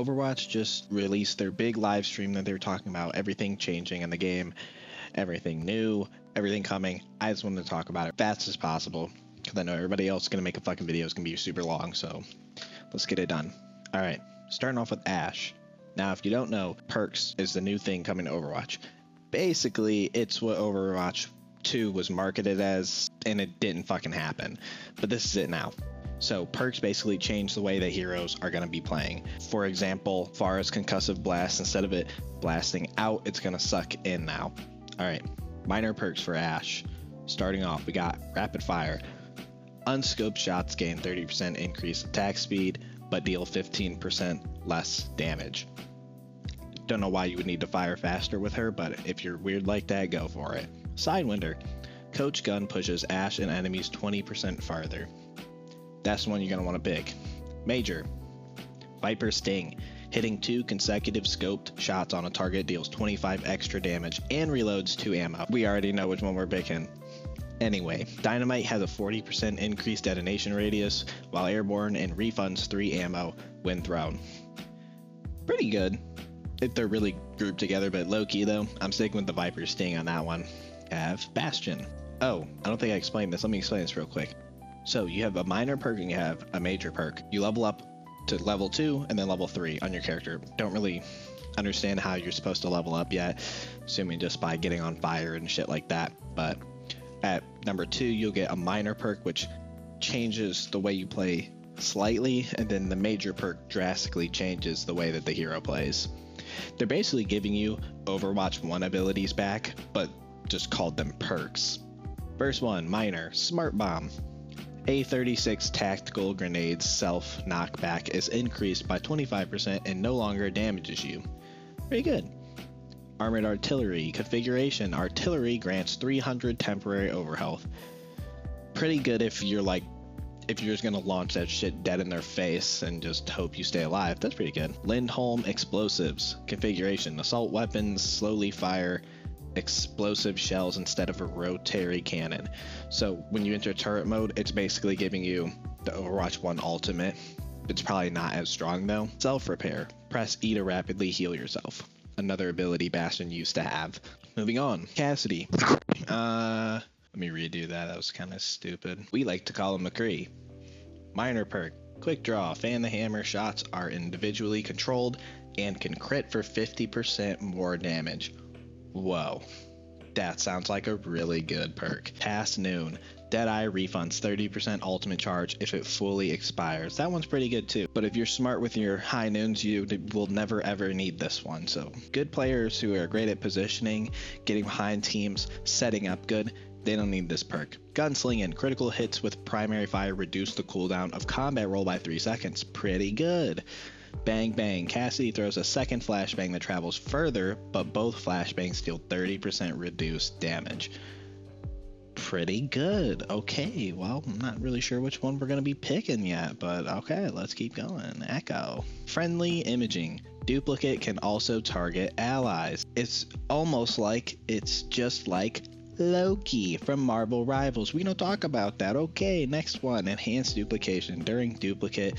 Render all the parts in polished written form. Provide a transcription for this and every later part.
Overwatch just released their big live stream that they're talking about everything changing in the game, everything new, everything coming. I just wanted to talk about it fast as possible because I know everybody else is going to make a fucking video. It's going to be super long, so let's get it done. All right, starting off with Ashe. Now, if you don't know, perks is the new thing coming to Overwatch. Basically, it's what Overwatch 2 was marketed as, and it didn't fucking happen. But this is it now. So perks basically change the way that heroes are going to be playing. For example, Pharah's concussive blast, instead of it blasting out, it's going to suck in now. All right, minor perks for Ashe. Starting off, we got rapid fire. Unscoped shots gain 30% increased attack speed, but deal 15% less damage. Don't know why you would need to fire faster with her, but if you're weird like that, go for it. Sidewinder. Coach Gun pushes Ashe and enemies 20% farther. That's the one you're going to want to pick. Major. Viper Sting. Hitting 2 consecutive scoped shots on a target deals 25 extra damage and reloads 2 ammo. We already know which one we're picking. Anyway, Dynamite has a 40% increased detonation radius, while Airborne and refunds 3 ammo when thrown. Pretty good if they're really grouped together, but low-key though, I'm sticking with the Viper Sting on that one. Have Bastion. Oh, I don't think I explained this. Let me explain this real quick. So you have a minor perk and you have a major perk. You level up to level 2 and then level 3 on your character. Don't really understand how you're supposed to level up yet, assuming just by getting on fire and shit like that. But at number 2, you'll get a minor perk, which changes the way you play slightly, and then the major perk drastically changes the way that the hero plays. They're basically giving you Overwatch 1 abilities back, but just called them perks. First one, minor, Smart Bomb. A36 tactical grenade's self knockback is increased by 25% and no longer damages you. Pretty good. Armored Artillery configuration. Artillery grants 300 temporary overhealth. Pretty good if you're just gonna launch that shit dead in their face and just hope you stay alive. That's pretty good. Lindholm explosives configuration. Assault weapons slowly fire explosive shells instead of a rotary cannon. So when you enter turret mode, it's basically giving you the Overwatch 1 ultimate. It's probably not as strong though. Self-repair. Press E to rapidly heal yourself. Another ability Bastion used to have. Moving on. Cassidy. Let me redo that. That was kind of stupid. We like to call him McCree. Minor perk. Quick draw. Fan the hammer shots are individually controlled and can crit for 50% more damage. Whoa, that sounds like a really good perk. Past noon. Deadeye refunds 30% ultimate charge if it fully expires. That one's pretty good too. But if you're smart with your high noons, you will never ever need this one. So good players who are great at positioning, getting behind teams, setting up good, they don't need this perk. Gunslinging. Critical hits with primary fire reduce the cooldown of combat roll by 3 seconds. Pretty good. Bang Bang. Cassidy throws a second flashbang that travels further, but both flashbangs deal 30% reduced damage. Pretty good. Okay, well, I'm not really sure which one we're going to be picking yet, but okay, let's keep going. Echo. Friendly imaging. Duplicate can also target allies. It's almost like it's just like Loki from Marvel Rivals. We don't talk about that. Okay, next one. Enhanced duplication. During duplicate,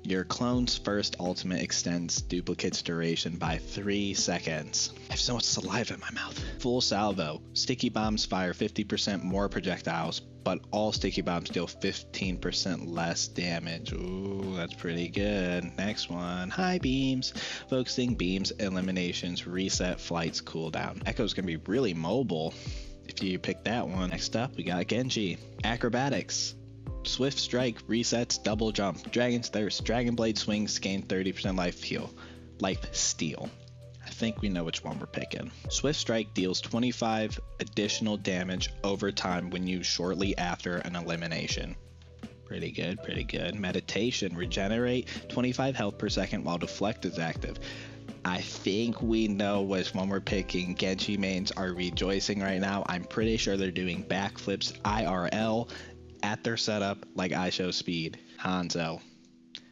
your clone's first ultimate extends duplicate's duration by 3 seconds. I have so much saliva in my mouth. Full salvo. Sticky bombs fire 50% more projectiles, but all sticky bombs deal 15% less damage. Ooh, that's pretty good. Next one. High beams. Focusing beams eliminations reset flight's cooldown. Echo's gonna be really mobile if you pick that one. Next up, we got Genji. Acrobatics. Swift Strike resets double jump. Dragon's Thirst. Dragon Blade swings gain 30% life steal. I think we know which one we're picking. Swift Strike deals 25 additional damage over time when used shortly after an elimination. Pretty good, pretty good. Meditation. Regenerate 25 health per second while Deflect is active. I think we know which one we're picking. Genji mains are rejoicing right now. I'm pretty sure they're doing backflips IRL at their setup like I show speed. Hanzo.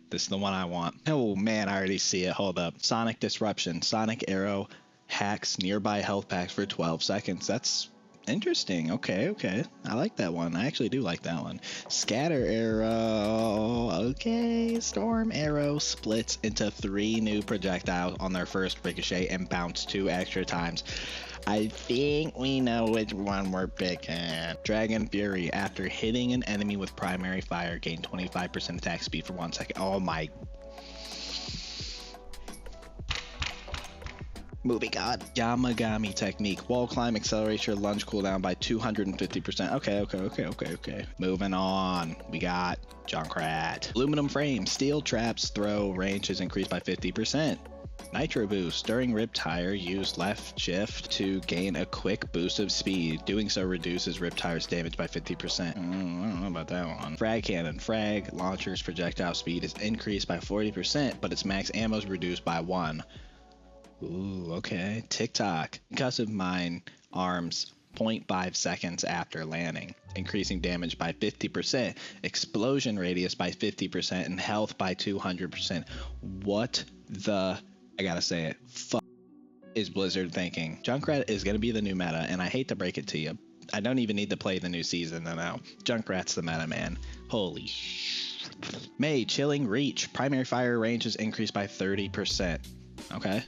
This is the one I want. Oh man, I already see it. Hold up. Sonic Disruption. Sonic Arrow hacks nearby health packs for 12 seconds. That's Interesting. Okay, okay. I like that one. I actually do like that one. Scatter arrow. Okay. Storm arrow splits into 3 new projectiles on their first ricochet and bounce 2 extra times. I think we know which one we're picking. Dragon Fury. After hitting an enemy with primary fire, gain 25% attack speed for 1 second. Oh my. Movie god. Yamagami technique. Wall climb, accelerates your lunge cooldown by 250%. Okay. Moving on. We got Junkrat. Aluminum frame. Steel traps throw range is increased by 50%. Nitro boost. During rip tire, use left shift to gain a quick boost of speed. Doing so reduces rip tire's damage by 50%. I don't know about that one. Frag cannon. Frag launcher's projectile speed is increased by 40%, but its max ammo is reduced by 1. Ooh, okay. TikTok. Concussive mine arms 0.5 seconds after landing, increasing damage by 50%, explosion radius by 50%, and health by 200%. What the, I gotta say it, fuck is Blizzard thinking? Junkrat is gonna be the new meta, and I hate to break it to you. I don't even need to play the new season now. Junkrat's the meta, man. Holy sh. May, chilling reach. Primary fire range is increased by 30%. Okay.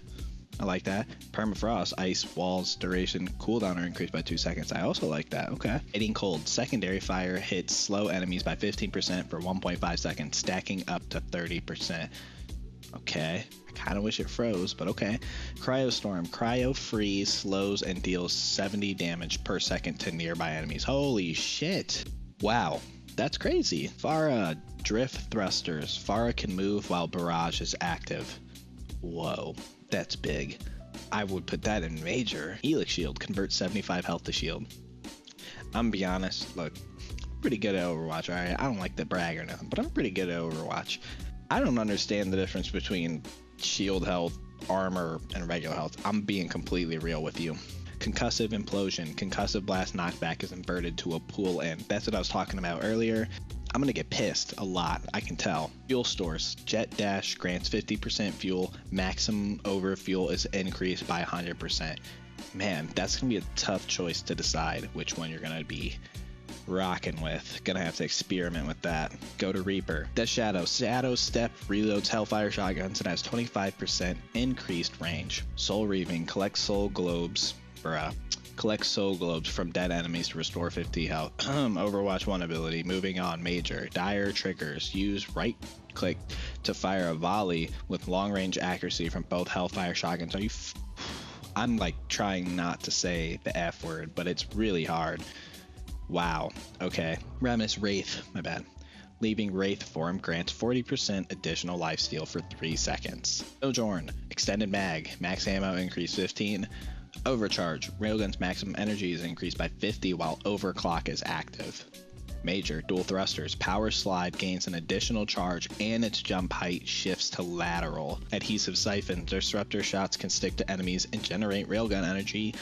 I like that. Permafrost, ice walls, duration, cooldown are increased by 2 seconds. I also like that. Okay. Hitting cold, secondary fire hits slow enemies by 15% for 1.5 seconds, stacking up to 30%. Okay. I kind of wish it froze, but okay. Cryostorm, cryo freeze, slows and deals 70 damage per second to nearby enemies. Holy shit. Wow. That's crazy. Pharah, drift thrusters. Pharah can move while barrage is active. Whoa. That's big. I would put that in major. Helix shield converts 75 health to shield. I'm gonna be honest, look, pretty good at Overwatch, alright? I don't like to brag or nothing, but I'm pretty good at Overwatch. I don't understand the difference between shield health, armor, and regular health. I'm being completely real with you. Concussive implosion. Concussive blast knockback is inverted to a pull in. That's what I was talking about earlier. I'm gonna get pissed a lot, I can tell. Fuel stores. Jet dash grants 50% fuel. Maximum over fuel is increased by 100%. Man, that's gonna be a tough choice to decide which one you're gonna be rocking with. Gonna have to experiment with that. Go to Reaper. Death Shadow. Shadow Step reloads Hellfire shotguns and has 25% increased range. Soul Reaving. Collect soul globes. Collect soul globes from dead enemies to restore 50 health. Overwatch 1 ability. Moving on. Major. Dire triggers. Use right click to fire a volley with long range accuracy from both Hellfire shotguns. Are you I'm like trying not to say the F word, but it's really hard. Wow. Okay. Remus Wraith. My bad. Leaving Wraith form grants 40% additional lifesteal for 3 seconds. Sojourn. Extended mag. Max ammo increase 15. Overcharge. Railgun's maximum energy is increased by 50 while overclock is active. Major. Dual thrusters. Power slide gains an additional charge and its jump height shifts to lateral. Adhesive siphon. Disruptor shots can stick to enemies and generate railgun energy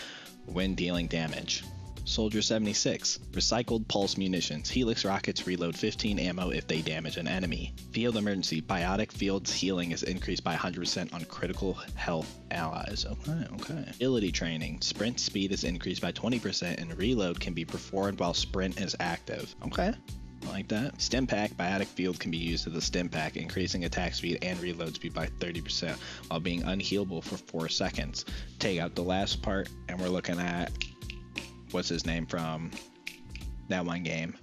when dealing damage. Soldier 76. Recycled pulse munitions. Helix rockets reload 15 ammo if they damage an enemy. Field emergency. Biotic field's healing is increased by 100% on critical health allies. Okay. Ability training. Sprint speed is increased by 20% and reload can be performed while sprint is active. Okay. I like that. Stim pack. Biotic field can be used as a stim pack, increasing attack speed and reload speed by 30% while being unhealable for 4 seconds. Take out the last part and we're looking at what's his name from that one game?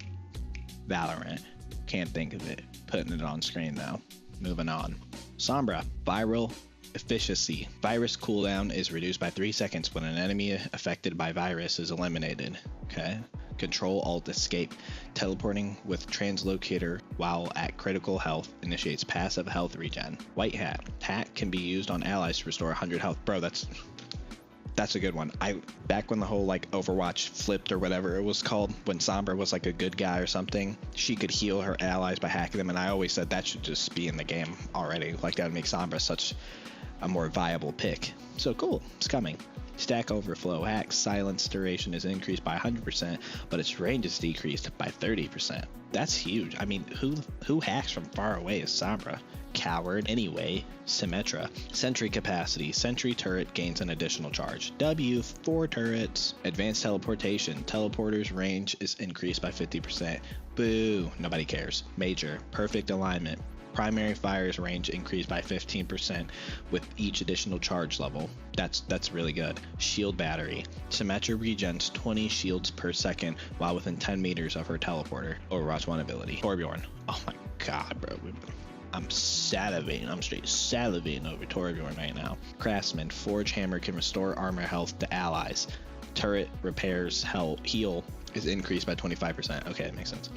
Valorant. Can't think of it. Putting it on screen though. Moving on. Sombra. Viral efficiency. Virus cooldown is reduced by 3 seconds when an enemy affected by virus is eliminated. Okay. Control Alt Escape. Teleporting with Translocator while at critical health initiates passive health regen. White Hat. Hat can be used on allies to restore 100 health. Bro, that's a good one. Back when the whole like Overwatch flipped or whatever it was called, when Sombra was like a good guy or something, she could heal her allies by hacking them, and I always said that should just be in the game already. Like that would make Sombra such a more viable pick. So cool, it's coming. Stack overflow hacks silence duration is increased by 100%, but its range is decreased by 30%. That's huge. I mean, who hacks from far away is Sombra? Coward. Anyway, Symmetra. Sentry capacity. Sentry turret gains an additional charge. W, 4 turrets. Advanced teleportation. Teleporter's range is increased by 50%. Boo. Nobody cares. Major. Perfect alignment. Primary fire's range increased by 15% with each additional charge level. That's really good. Shield battery. Symmetra regens 20 shields per second while within 10 meters of her teleporter. Overwatch 1 ability. Torbjorn. Oh my god, bro. I'm salivating. I'm straight salivating over Torbjorn right now. Craftsman. Forge hammer can restore armor health to allies. Turret repairs heal is increased by 25%. Okay, that makes sense.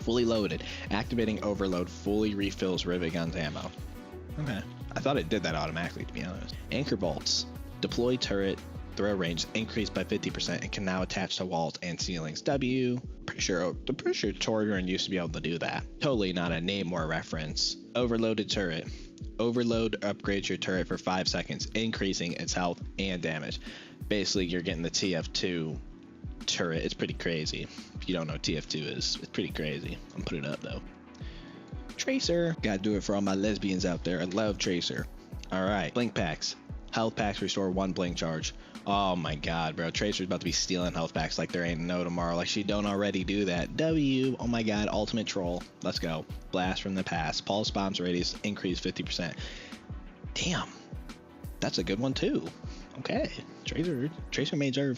Fully loaded. Activating overload fully refills rivet gun's ammo. Okay. I thought it did that automatically, to be honest. Anchor bolts. Deploy turret throw range increased by 50% and can now attach to walls and ceilings. W. Pretty sure Torbjorn used to be able to do that. Totally not a name or reference. Overloaded turret. Overload upgrades your turret for 5 seconds, increasing its health and damage. Basically, you're getting the TF2 turret. It's pretty crazy. If you don't know what TF2 is, it's pretty crazy. I'm putting it up though. Tracer. Gotta do it for all my lesbians out there. I love Tracer. Alright. Blink packs. Health packs restore 1 blink charge. Oh my god, bro. Tracer's about to be stealing health packs like there ain't no tomorrow. Like she don't already do that. W. Oh my god. Ultimate troll. Let's go. Blast from the past. Pulse bombs radius increased 50%. Damn. That's a good one too. Okay. Tracer mains are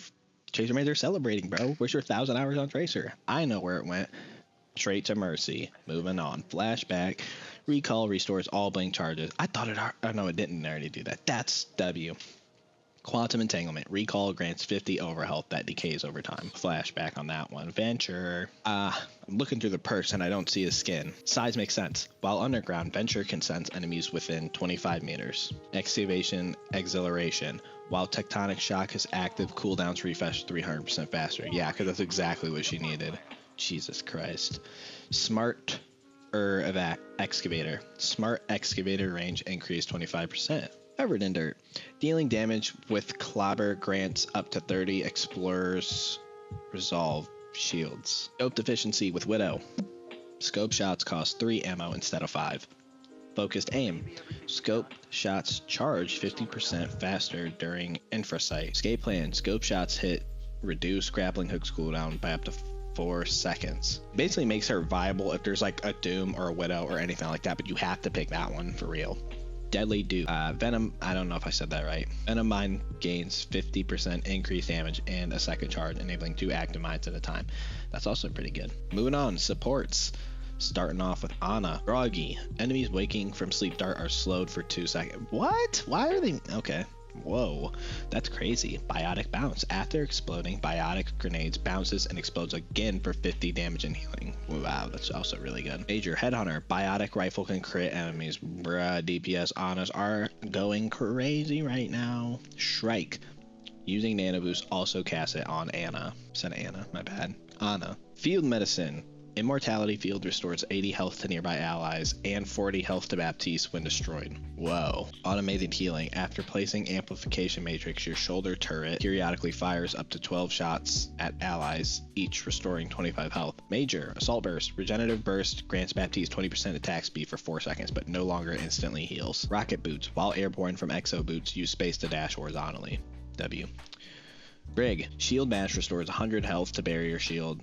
celebrating, bro. Where's your 1,000 hours on Tracer? I know where it went. Straight to Mercy. Moving on. Flashback. Recall restores all blink charges. I thought it... Oh, no, it didn't already do that. That's W. Quantum Entanglement. Recall grants 50 overhealth that decays over time. Flashback on that one. Venture. I'm looking through the perks and I don't see a skin. Size makes sense. While underground, Venture can sense enemies within 25 meters. Excavation. Exhilaration. While Tectonic Shock is active, cooldowns refresh 300% faster. Yeah, because that's exactly what she needed. Jesus Christ. Smart Excavator. Smart Excavator range increased 25%. Covered in dirt. Dealing damage with Clobber grants up to 30 Explorers Resolve shields. Scope deficiency with Widow. Scope shots cost 3 ammo instead of 5. Focused aim. Scope shots charge 50% faster during infrasight. Escape plan. Scope shots hit reduce grappling hook's cooldown by up to 4 seconds. Basically makes her viable if there's like a Doom or a Widow or anything like that, but you have to pick that one for real. Deadly Dupe. Venom, I don't know if I said that right. Venom Mine gains 50% increased damage and a second charge, enabling 2 active mines at a time. That's also pretty good. Moving on, supports. Starting off with Ana. Groggy. Enemies waking from sleep dart are slowed for 2 seconds. What? Why are they? Okay. Whoa. That's crazy. Biotic bounce. After exploding, biotic grenades bounces and explodes again for 50 damage and healing. Wow, that's also really good. Major Headhunter. Biotic rifle can crit enemies. Bruh, DPS Anas are going crazy right now. Shrike. Using Nano Boost also cast it on Ana. Said Ana, my bad. Ana. Field Medicine. Immortality Field restores 80 health to nearby allies and 40 health to Baptiste when destroyed. Whoa. Automated healing. After placing Amplification Matrix, your shoulder turret periodically fires up to 12 shots at allies, each restoring 25 health. Major Assault Burst. Regenerative Burst grants Baptiste 20% attack speed for 4 seconds, but no longer instantly heals. Rocket Boots. While airborne from Exo Boots, use space to dash horizontally. W. Brig. Shield Bash restores 100 health to barrier shield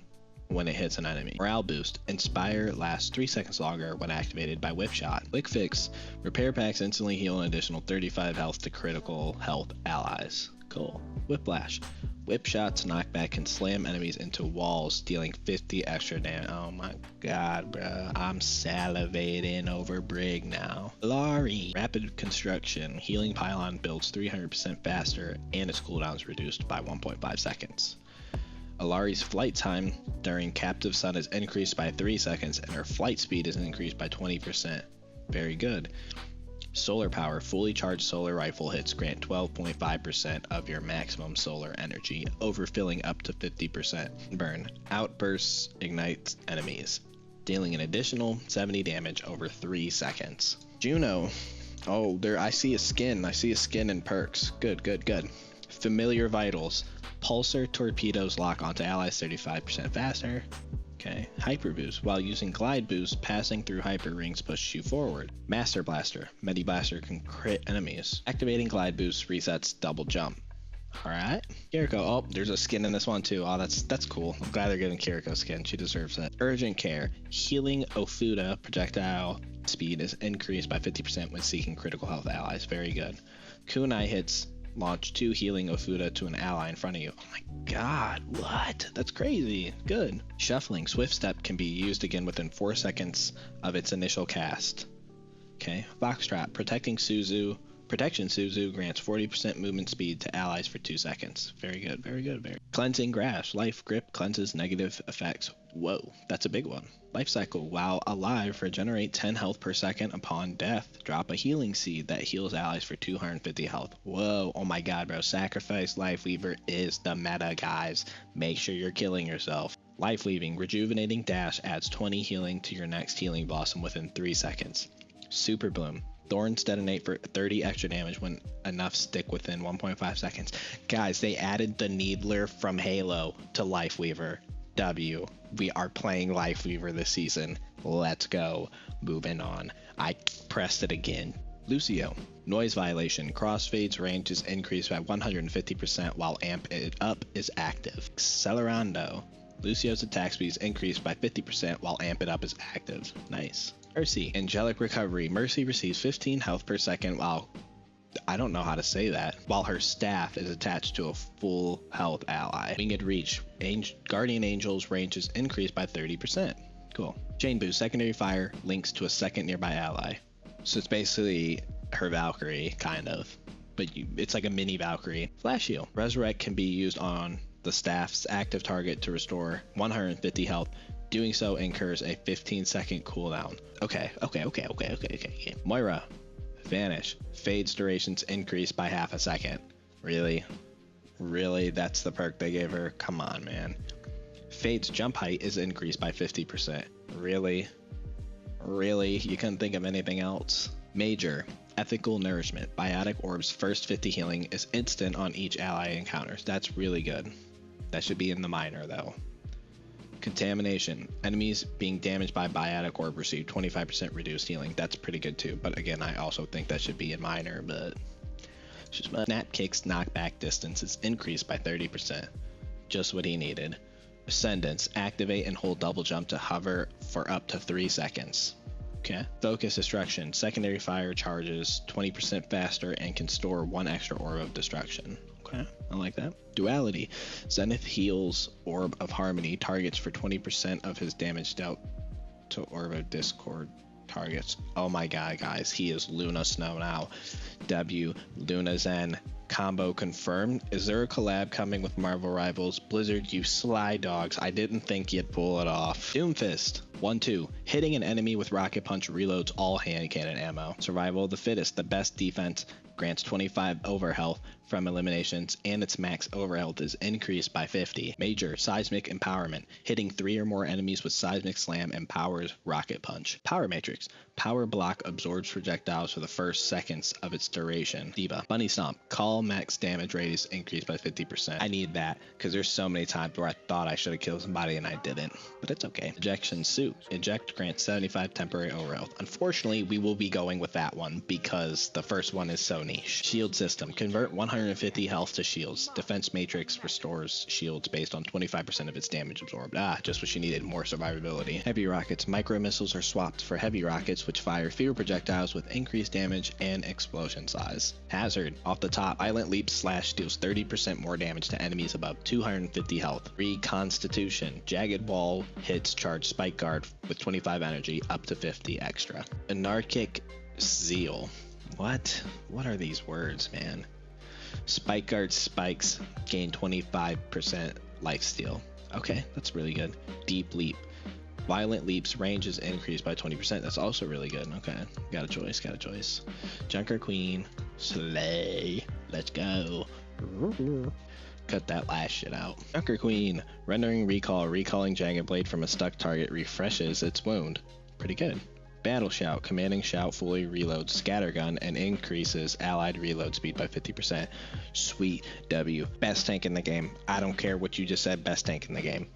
when it hits an enemy. Morale boost. Inspire lasts 3 seconds longer when activated by Whip Shot. Quick fix. Repair packs instantly heal an additional 35 health to critical health allies. Cool. Whiplash. Whip Shot's knockback can slam enemies into walls, dealing 50 extra damage. Oh my god, bro. I'm salivating over Brig now. Lari. Rapid construction. Healing pylon builds 300% faster and its cooldown is reduced by 1.5 seconds. Alari's flight time during Captive Sun is increased by 3 seconds and her flight speed is increased by 20%. Very good. Solar Power. Fully charged solar rifle hits grant 12.5% of your maximum solar energy, overfilling up to 50%. Burn. Outbursts ignites enemies, dealing an additional 70 damage over 3 seconds. Juno. Oh, there I see a skin. I see a skin in perks. Good, good, good. Familiar Vitals. Pulsar torpedoes lock onto allies 35% faster. Okay. Hyper Boost. While using Glide Boost, passing through hyper rings pushes you forward. Master Blaster. Medi Blaster can crit enemies. Activating Glide Boost resets double jump. Alright. Kiriko. Oh, there's a skin in this one too. Oh, that's cool. I'm glad they're giving Kiriko skin. She deserves it. Urgent Care. Healing Ofuda projectile speed is increased by 50% when seeking critical health allies. Very good. Kunai hits launch 2 healing Ofuda to an ally in front of you. Oh my god, what? That's crazy. Good. Shuffling. Swift Step can be used again within 4 seconds of its initial cast. Okay. Foxtrot. Protection Suzu grants 40% movement speed to allies for 2 seconds. Very good, very good, very good. Cleansing Grasp. Life Grip cleanses negative effects. Whoa, that's a big one. Life Cycle. While alive, regenerate 10 health per second upon death. Drop a healing seed that heals allies for 250 health. Whoa, oh my god, bro. Sacrifice Life Weaver is the meta, guys. Make sure you're killing yourself. Life Weaving. Rejuvenating Dash adds 20 healing to your next healing blossom within 3 seconds. Super Bloom. Thorns detonate for 30 extra damage when enough stick within 1.5 seconds. Guys, they added the Needler from Halo to Life Weaver. W. We are playing Life Weaver this season. Let's go. Moving on. I pressed it again. Lucio. Noise Violation. Crossfade's range is increased by 150% while Amp It Up is active. Accelerando. Lucio's attack speed is increased by 50% while Amp It Up is active. Nice. Mercy. Angelic Recovery. Mercy receives 15 health per second while... I don't know how to say that. While her staff is attached to a full health ally. Winged Reach. Guardian Angel's range is increased by 30%. Cool. Chain Boost. Secondary Fire links to a second nearby ally. So it's basically her Valkyrie, kind of. But it's like a mini Valkyrie. Flash Heal. Resurrect can be used on the staff's active target to restore 150 health. Doing so incurs a 15-second cooldown. Okay. Moira. Vanish. Fade's durations increase by half a second. Really? Really? That's the perk they gave her? Come on, man. Fade's jump height is increased by 50%. Really? Really? You couldn't think of anything else? Major. Ethical Nourishment. Biotic Orb's first 50 healing is instant on each ally encounters. That's really good. That should be in the minor, though. Contamination. Enemies being damaged by Biotic Orb receive 25% reduced healing. That's pretty good too, but again, I also think that should be in minor, but... Snap Kick's knockback distance is increased by 30%. Just what he needed. Ascendance. Activate and hold double jump to hover for up to 3 seconds. Okay. Focus Destruction. Secondary fire charges 20% faster and can store 1 extra orb of destruction. Okay, I like that. Duality. Zenith heals Orb of Harmony targets for 20% of his damage dealt to Orb of Discord targets. Oh my god, guys, he is Luna Snow now. W. Luna Zen. Combo confirmed. Is there a collab coming with Marvel Rivals? Blizzard, you sly dogs. I didn't think you'd pull it off. Doomfist. 1-2. Hitting an enemy with Rocket Punch reloads all hand cannon ammo. Survival of the Fittest. The best defense grants 25 overhealth from eliminations, and its max overhealth is increased by 50. Major. Seismic Empowerment. Hitting 3 or more enemies with Seismic Slam empowers Rocket Punch. Power Matrix. Power Block absorbs projectiles for the first seconds of its duration. Diva. Bunny Stomp. Call max damage radius increased by 50%. I need that, because there's so many times where I thought I should have killed somebody and I didn't. But it's okay. Ejection Suit. Eject grants 75 temporary overhealth. Unfortunately, we will be going with that one because the first one is so niche. Shield System. Convert 150 health to shields. Defense Matrix restores shields based on 25% of its damage absorbed. Ah, just what she needed. More survivability. Heavy Rockets. Micro missiles are swapped for heavy rockets, which fire fewer projectiles with increased damage and explosion size. Hazard. Off the top, Violent Leap Slash deals 30% more damage to enemies above 250 health. Reconstitution. Jagged Wall hits charge Spike Guard with 25 energy up to 50 extra. Anarchic Zeal. What are these words, man? Spike Guard spikes gain 25% lifesteal. Okay, that's really good. Deep Leap. Violent Leap's range is increased by 20%. That's also really good. Okay, got a choice. Junker Queen. Slay. Let's go. Cut that last shit out. Junker Queen. Rendering recall. Recalling Jagged Blade from a stuck target refreshes its wound. Pretty good. Battle Shout. Commanding Shout fully reloads Scattergun and increases allied reload speed by 50%. Sweet W. Best tank in the game. I don't care what you just said, best tank in the game.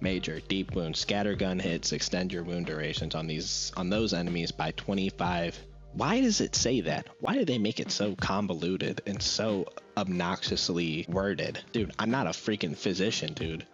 Major, deep wound, scattergun hits extend your wound durations on those enemies by 25. Why does it say that? Why do they make it so convoluted and so obnoxiously worded? Dude, I'm not a freaking physician, dude.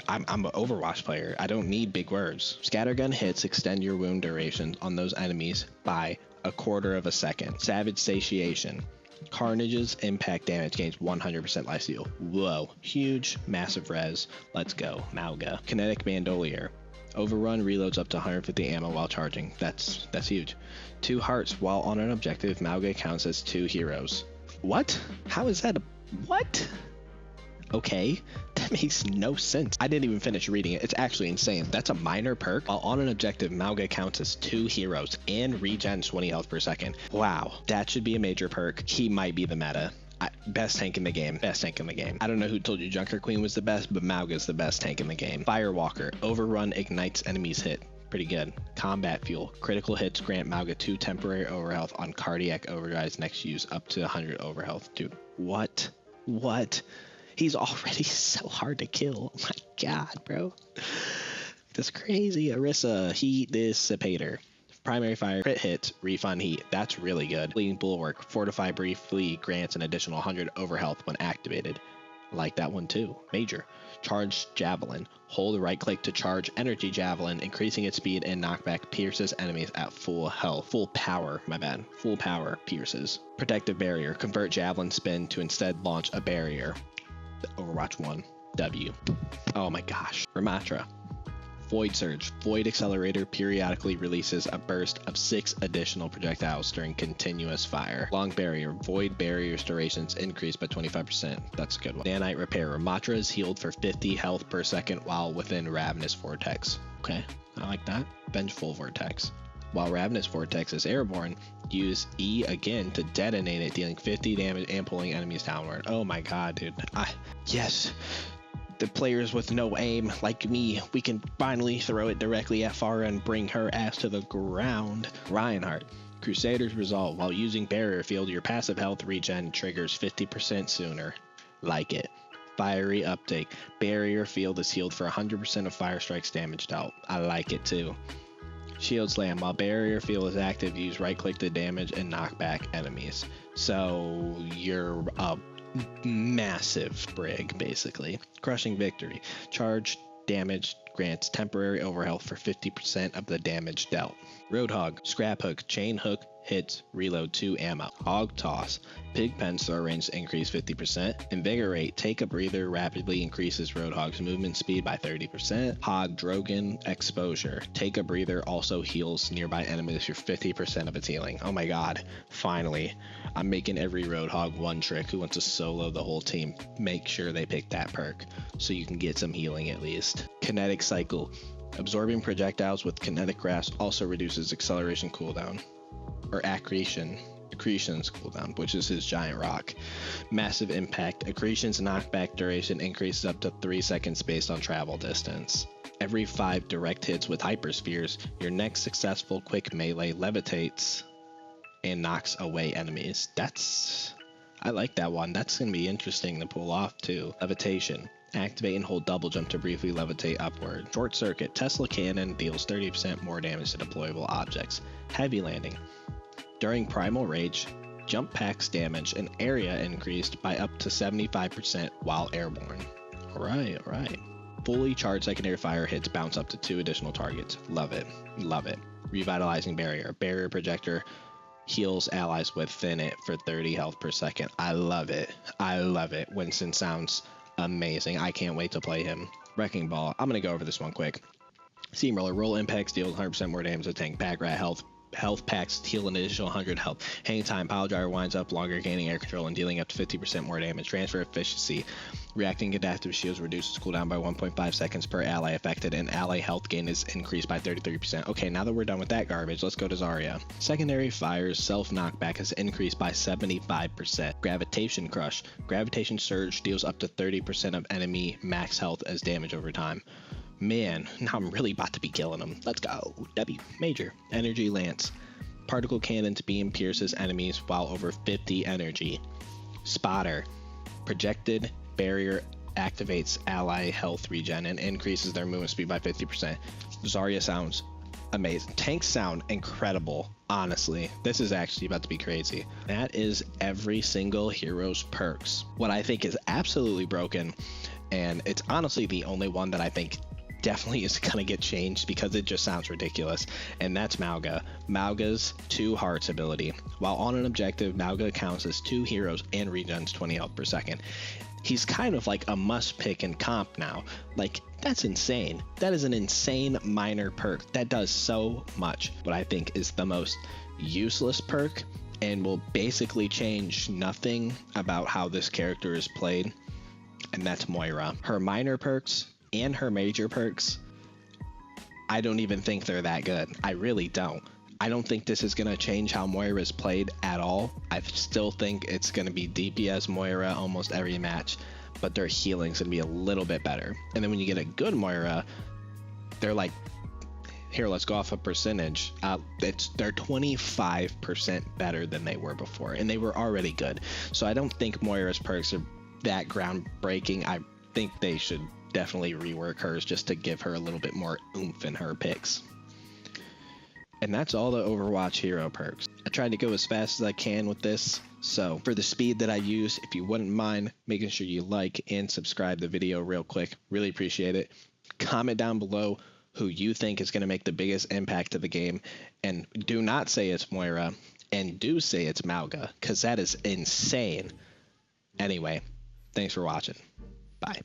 I'm an Overwatch player. I don't need big words. Scattergun hits extend your wound durations on those enemies by a quarter of a second. Savage Satiation. Carnage's impact damage gains 100% life steal. Whoa, huge, massive res. Let's go, Mauga. Kinetic Bandolier. Overrun reloads up to 150 ammo while charging. That's huge. 2 hearts while on an objective. Mauga counts as 2 heroes. What? How is that what? Okay, that makes no sense. I didn't even finish reading it. It's actually insane. That's a minor perk. While on an objective, Mauga counts as 2 heroes and regens 20 health per second. Wow, that should be a major perk. He might be the meta. Best tank in the game. Best tank in the game. I don't know who told you Junker Queen was the best, but Mauga's the best tank in the game. Firewalker. Overrun ignites enemies hit. Pretty good. Combat Fuel. Critical hits grant Mauga 2 temporary overhealth on cardiac overdrives next use up to 100 overhealth. Dude, what? What? He's already so hard to kill. Oh my god, bro. That's crazy. Orisa, Heat Dissipator. Primary fire, crit hits, refund heat. That's really good. Bleeding Bulwark. Fortify briefly grants an additional 100 overhealth when activated. I like that one too. Major. Charge Javelin. Hold right click to charge Energy Javelin, increasing its speed and knockback pierces enemies at full health. Full power, my bad. Full power pierces. Protective Barrier. Convert Javelin spin to instead launch a barrier. Overwatch 1. W. Oh my gosh. Ramatra. Void Surge. Void Accelerator periodically releases a burst of 6 additional projectiles during continuous fire. Long Barrier. Void Barrier's durations increase by 25%. That's a good one. Nanite Repair. Ramatra is healed for 50 health per second while within Ravenous Vortex. Okay, I like that. Vengeful Vortex. While Ravenous Vortex is airborne, use E again to detonate it, dealing 50 damage and pulling enemies downward. Oh my god, dude. Yes. The players with no aim, like me, we can finally throw it directly at Farah and bring her ass to the ground. Reinhardt. Crusader's Resolve. While using Barrier Field, your passive health regen triggers 50% sooner. Like it. Fiery Uptake. Barrier Field is healed for 100% of Fire Strike's damage dealt. I like it too. Shield Slam. While Barrier Field is active, use right click to damage and knock back enemies. So you're a massive brig, basically. Crushing Victory. Charge damage grants temporary overhealth for 50% of the damage dealt. Roadhog. Scrap Hook. Chain Hook hits reload 2 ammo. Hog Toss. Pig Pen throw range increase 50%. Invigorate. Take a breather rapidly increases Roadhog's movement speed by 30%. Hog Drogon Exposure. Take a breather also heals nearby enemies for 50% of its healing. Oh my god. Finally. I'm making every Roadhog one trick who wants to solo the whole team. Make sure they pick that perk so you can get some healing at least. Kinetic Cycle. Absorbing projectiles with Kinetic Grasp also reduces acceleration cooldown. Or accretion's cooldown, which is his giant rock. Massive Impact. Accretion's knockback duration increases up to 3 seconds based on travel distance. Every 5 direct hits with hyperspheres, your next successful quick melee levitates and knocks away enemies. I like that one. That's gonna be interesting to pull off too. Levitation. Activate and hold double jump to briefly levitate upward. Short Circuit. Tesla Cannon deals 30% more damage to deployable objects. Heavy Landing. During Primal Rage, jump packs damage and area increased by up to 75% while airborne. Alright. Fully charged secondary fire hits bounce up to 2 additional targets. Love it. Revitalizing Barrier. Barrier Projector heals allies within it for 30 health per second. I love it. Winston sounds amazing. I can't wait to play him. Wrecking Ball. I'm gonna go over this one quick. Steamroller. Roll impacts deal 100% more damage to tank. Pack rat health packs heal an additional 100 health. Hang time. Pile driver winds up longer, gaining air control and dealing up to 50% more damage. Transfer efficiency. Reacting adaptive shields reduces cooldown by 1.5 seconds per ally affected, and ally health gain is increased by 33%. Okay, now that we're done with that garbage, let's go to Zarya. Secondary fire's self knockback has increased by 75%. Gravitation Crush. Gravitation Surge deals up to 30% of enemy max health as damage over time. Man, now I'm really about to be killing them. Let's go. W. Major. Energy Lance. Particle cannons beam pierces enemies while over 50 energy. Spotter. Projected barrier activates ally health regen and increases their movement speed by 50%. Zarya sounds amazing. Tanks sound incredible, honestly. This is actually about to be crazy. That is every single hero's perks. What I think is absolutely broken, and it's honestly the only one that I think definitely is gonna get changed because it just sounds ridiculous, and that's Mauga. Mauga's 2 hearts ability. While on an objective, Mauga counts as 2 heroes and regens 20 health per second. He's kind of like a must pick in comp now. Like, that's insane. That is an insane minor perk that does so much. What I think is the most useless perk and will basically change nothing about how this character is played, and that's Moira. Her minor perks and her major perks, I don't even think they're that good. I really don't. I don't think this is going to change how Moira is played at all. I still think it's going to be DPS Moira almost every match, but their healing's going to be a little bit better. And then when you get a good Moira, they're like, here, let's go off a percentage. They're 25% better than they were before, and they were already good. So I don't think Moira's perks are that groundbreaking. I think they should definitely rework hers just to give her a little bit more oomph in her picks. And that's all the Overwatch hero perks. I tried to go as fast as I can with this, so for the speed that I use, if you wouldn't mind making sure you like and subscribe the video real quick, really appreciate it. Comment down below who you think is going to make the biggest impact to the game, and do not say it's Moira, and do say it's Mauga, because that is insane. Anyway, thanks for watching. Bye.